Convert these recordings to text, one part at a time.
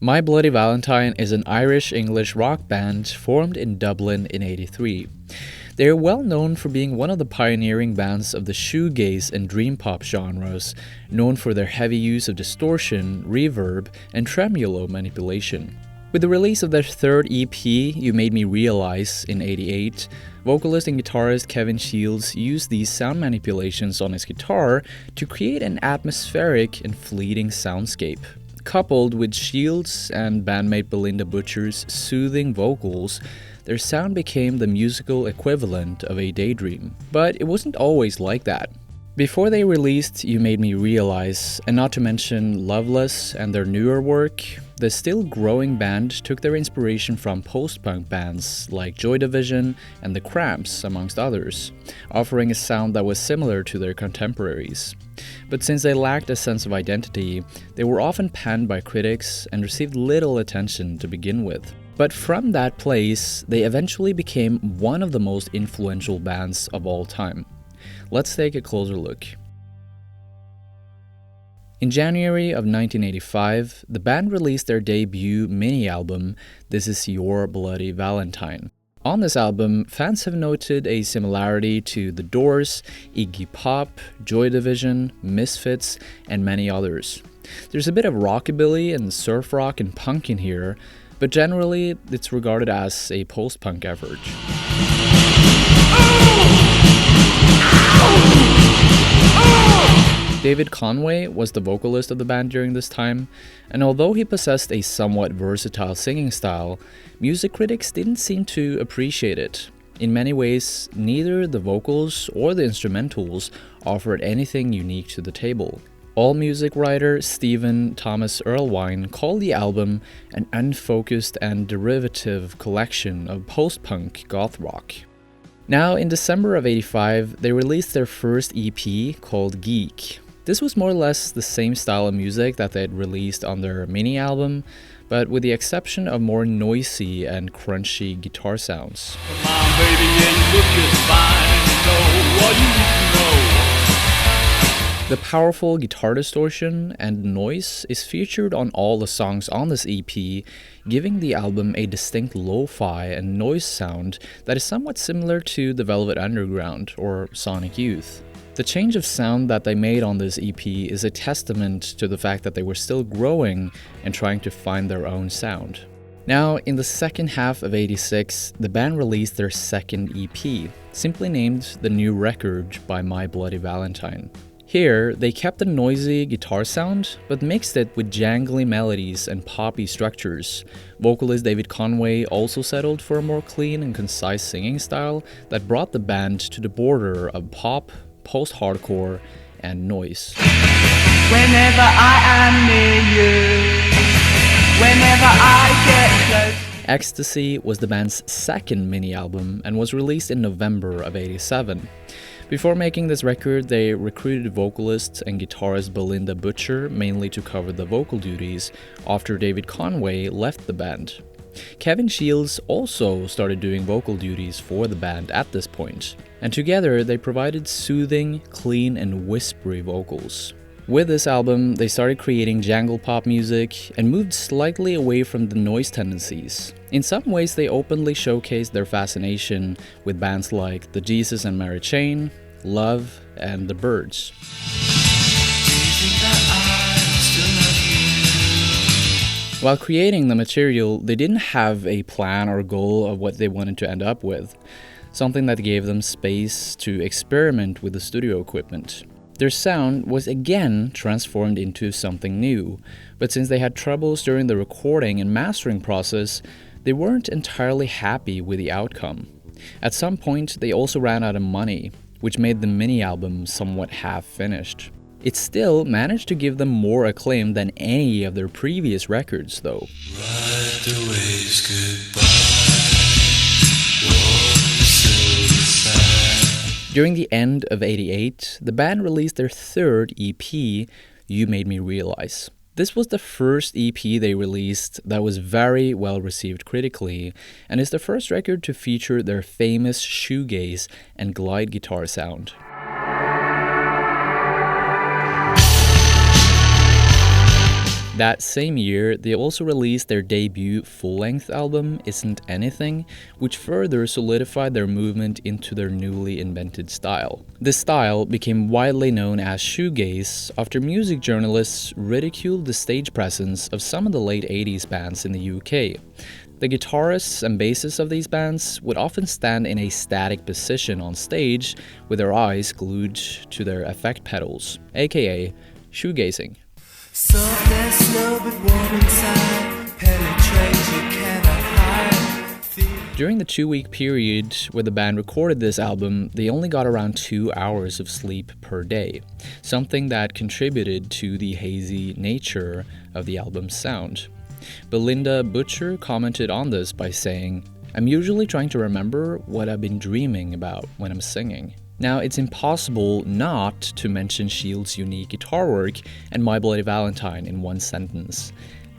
My Bloody Valentine is an Irish-English rock band formed in Dublin in '83. They are well known for being one of the pioneering bands of the shoegaze and dream pop genres, known for their heavy use of distortion, reverb, and tremolo manipulation. With the release of their third EP, You Made Me Realize, in '88, vocalist and guitarist Kevin Shields used these sound manipulations on his guitar to create an atmospheric and fleeting soundscape. Coupled with Shields and bandmate Bilinda Butcher's soothing vocals, their sound became the musical equivalent of a daydream. But it wasn't always like that. Before they released You Made Me Realize, and not to mention Loveless and their newer work, the still growing band took their inspiration from post-punk bands like Joy Division and the Cramps, amongst others, offering a sound that was similar to their contemporaries. But since they lacked a sense of identity, they were often panned by critics and received little attention to begin with. But from that place, they eventually became one of the most influential bands of all time. Let's take a closer look. In January of 1985, the band released their debut mini-album, This Is Your Bloody Valentine. On this album, fans have noted a similarity to The Doors, Iggy Pop, Joy Division, Misfits, and many others. There's a bit of rockabilly and surf rock and punk in here, but generally it's regarded as a post-punk effort. David Conway was the vocalist of the band during this time, and although he possessed a somewhat versatile singing style, music critics didn't seem to appreciate it. In many ways, neither the vocals or the instrumentals offered anything unique to the table. AllMusic writer Stephen Thomas Erlewine called the album an unfocused and derivative collection of post-punk goth rock. Now, in December of '85, they released their first EP called Geek. This was more or less the same style of music that they had released on their mini-album, but with the exception of more noisy and crunchy guitar sounds. The powerful guitar distortion and noise is featured on all the songs on this EP, giving the album a distinct lo-fi and noise sound that is somewhat similar to The Velvet Underground or Sonic Youth. The change of sound that they made on this EP is a testament to the fact that they were still growing and trying to find their own sound. Now, in the second half of '86, the band released their second EP, simply named The New Record by My Bloody Valentine. Here, they kept the noisy guitar sound, but mixed it with jangly melodies and poppy structures. Vocalist David Conway also settled for a more clean and concise singing style that brought the band to the border of pop, post-hardcore, and noise. Whenever I am near you, whenever I get close. Ecstasy was the band's second mini-album and was released in November of '87. Before making this record, they recruited vocalist and guitarist Bilinda Butcher mainly to cover the vocal duties after David Conway left the band. Kevin Shields also started doing vocal duties for the band at this point, and together they provided soothing, clean, and whispery vocals. With this album, they started creating jangle pop music and moved slightly away from the noise tendencies. In some ways, they openly showcased their fascination with bands like The Jesus and Mary Chain, Love, and The Byrds. While creating the material, they didn't have a plan or goal of what they wanted to end up with, something that gave them space to experiment with the studio equipment. Their sound was again transformed into something new, but since they had troubles during the recording and mastering process, they weren't entirely happy with the outcome. At some point, they also ran out of money, which made the mini-album somewhat half-finished. It still managed to give them more acclaim than any of their previous records, though. Ride the waves goodbye. During the end of '88, the band released their third EP, You Made Me Realize. This was the first EP they released that was very well received critically, and is the first record to feature their famous shoegaze and glide guitar sound. That same year, they also released their debut full-length album, Isn't Anything, which further solidified their movement into their newly invented style. This style became widely known as shoegaze after music journalists ridiculed the stage presence of some of the late 80s bands in the UK. The guitarists and bassists of these bands would often stand in a static position on stage with their eyes glued to their effect pedals, aka shoegazing. Softness, no but warm inside, penetrate, you cannot hide. During the 2-week period where the band recorded this album, they only got around 2 hours of sleep per day, something that contributed to the hazy nature of the album's sound. Bilinda Butcher commented on this by saying, "I'm usually trying to remember what I've been dreaming about when I'm singing." Now, it's impossible not to mention Shield's unique guitar work and My Bloody Valentine in one sentence.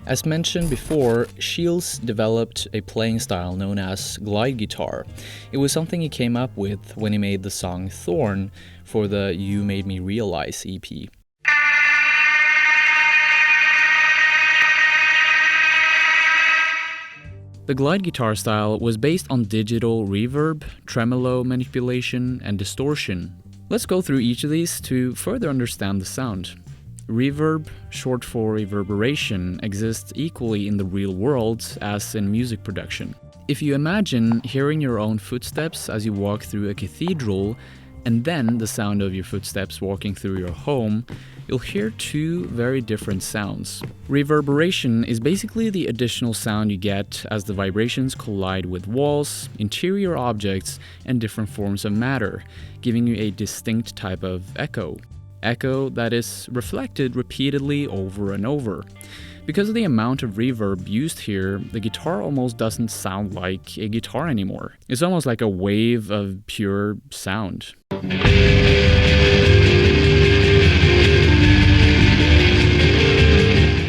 As mentioned before, Shields developed a playing style known as glide guitar. It was something he came up with when he made the song Thorn for the You Made Me Realize EP. The glide guitar style was based on digital reverb, tremolo manipulation, and distortion. Let's go through each of these to further understand the sound. Reverb, short for reverberation, exists equally in the real world as in music production. If you imagine hearing your own footsteps as you walk through a cathedral, and then the sound of your footsteps walking through your home, you'll hear two very different sounds. Reverberation is basically the additional sound you get as the vibrations collide with walls, interior objects, and different forms of matter, giving you a distinct type of echo. Echo that is reflected repeatedly over and over. Because of the amount of reverb used here, the guitar almost doesn't sound like a guitar anymore. It's almost like a wave of pure sound.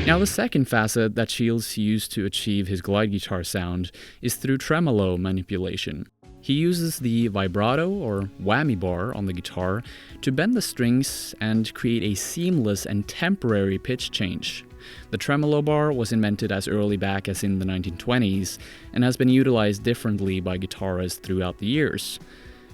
Now, the second facet that Shields used to achieve his glide guitar sound is through tremolo manipulation. He uses the vibrato or whammy bar on the guitar to bend the strings and create a seamless and temporary pitch change. The tremolo bar was invented as early back as in the 1920s and has been utilized differently by guitarists throughout the years.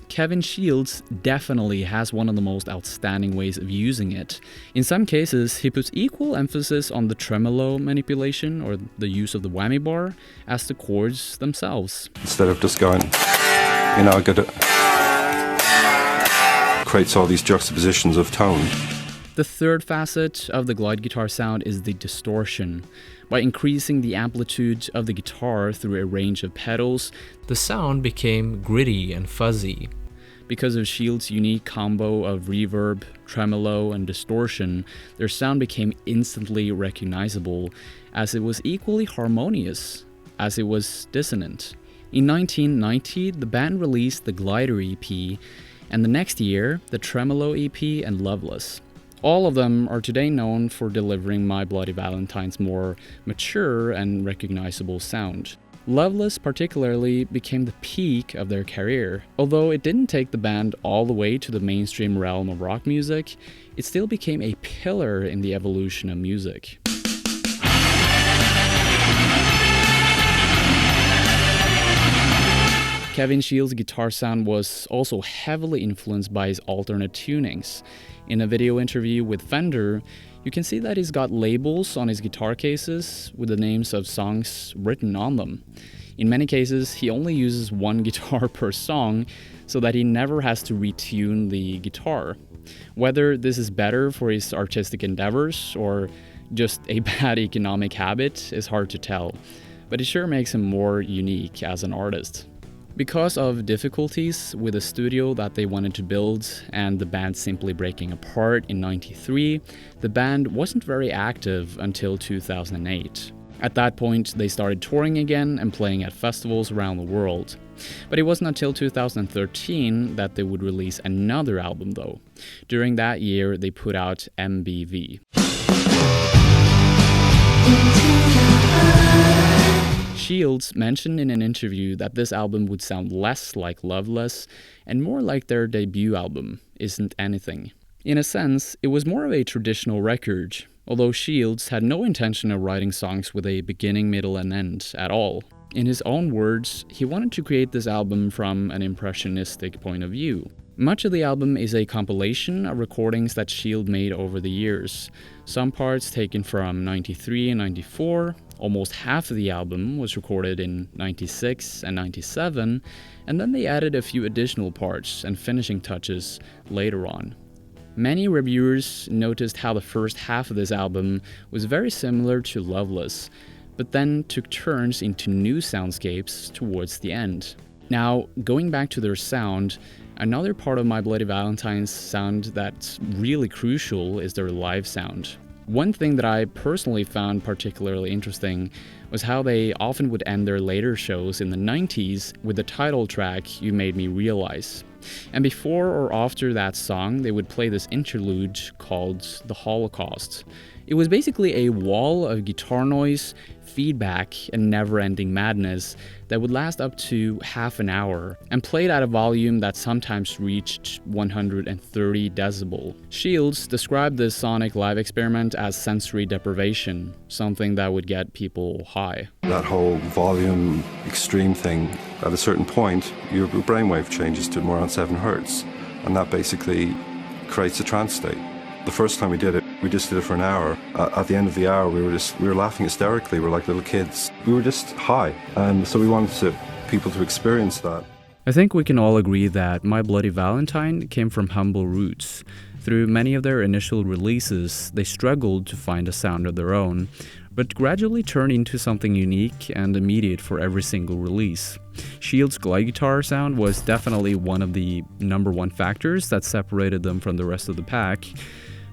Kevin Shields definitely has one of the most outstanding ways of using it. In some cases, he puts equal emphasis on the tremolo manipulation or the use of the whammy bar as the chords themselves. Instead of just going, I got it creates all these juxtapositions of tone. The third facet of the glide guitar sound is the distortion. By increasing the amplitude of the guitar through a range of pedals, the sound became gritty and fuzzy. Because of Shields' unique combo of reverb, tremolo, and distortion, their sound became instantly recognizable, as it was equally harmonious as it was dissonant. In 1990, the band released the Glider EP, and the next year, the Tremolo EP and Loveless. All of them are today known for delivering My Bloody Valentine's more mature and recognizable sound. Loveless particularly became the peak of their career. Although it didn't take the band all the way to the mainstream realm of rock music, it still became a pillar in the evolution of music. Kevin Shields' guitar sound was also heavily influenced by his alternate tunings. In a video interview with Fender, you can see that he's got labels on his guitar cases with the names of songs written on them. In many cases, he only uses one guitar per song so that he never has to retune the guitar. Whether this is better for his artistic endeavors or just a bad economic habit is hard to tell, but it sure makes him more unique as an artist. Because of difficulties with the studio that they wanted to build and the band simply breaking apart in '93, the band wasn't very active until 2008. At that point, they started touring again and playing at festivals around the world. But it wasn't until 2013 that they would release another album though. During that year, they put out MBV. Shields mentioned in an interview that this album would sound less like Loveless and more like their debut album, Isn't Anything. In a sense, it was more of a traditional record, although Shields had no intention of writing songs with a beginning, middle, and end at all. In his own words, he wanted to create this album from an impressionistic point of view. Much of the album is a compilation of recordings that Shield made over the years, some parts taken from 93 and 94, almost half of the album was recorded in 96 and 97, and then they added a few additional parts and finishing touches later on. Many reviewers noticed how the first half of this album was very similar to Loveless, but then took turns into new soundscapes towards the end. Now, going back to their sound, another part of My Bloody Valentine's sound that's really crucial is their live sound. One thing that I personally found particularly interesting was how they often would end their later shows in the 90s with the title track, You Made Me Realize. And before or after that song, they would play this interlude called The Holocaust. It was basically a wall of guitar noise, feedback, and never-ending madness that would last up to half an hour and played at a volume that sometimes reached 130 decibel. Shields described this sonic live experiment as sensory deprivation, something that would get people high. That whole volume extreme thing, at a certain point, your brainwave changes to more than 7 hertz, and that basically creates a trance state. The first time we did it, we just did it for an hour. At the end of the hour, we were laughing hysterically. We were like little kids. We were just high, and so we wanted people to experience that. I think we can all agree that My Bloody Valentine came from humble roots. Through many of their initial releases, they struggled to find a sound of their own, but gradually turned into something unique and immediate for every single release. Shields' glide guitar sound was definitely one of the number one factors that separated them from the rest of the pack.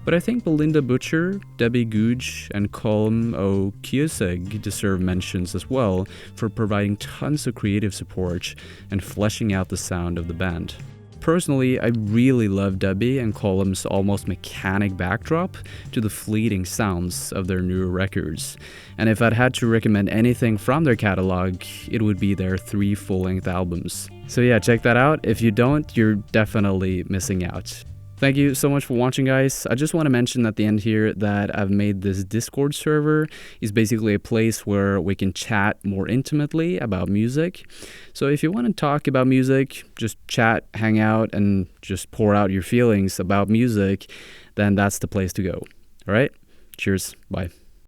But I think Bilinda Butcher, Debbie Googe, and Colm O'Keoseg deserve mentions as well for providing tons of creative support and fleshing out the sound of the band. Personally, I really love Debbie and Colm's almost mechanic backdrop to the fleeting sounds of their newer records. And if I'd had to recommend anything from their catalog, it would be their 3 full-length albums. So yeah, check that out. If you don't, you're definitely missing out. Thank you so much for watching, guys. I just want to mention at the end here that I've made this Discord server. It's basically a place where we can chat more intimately about music. So if you want to talk about music, just chat, hang out, and just pour out your feelings about music, then that's the place to go. All right? Cheers. Bye.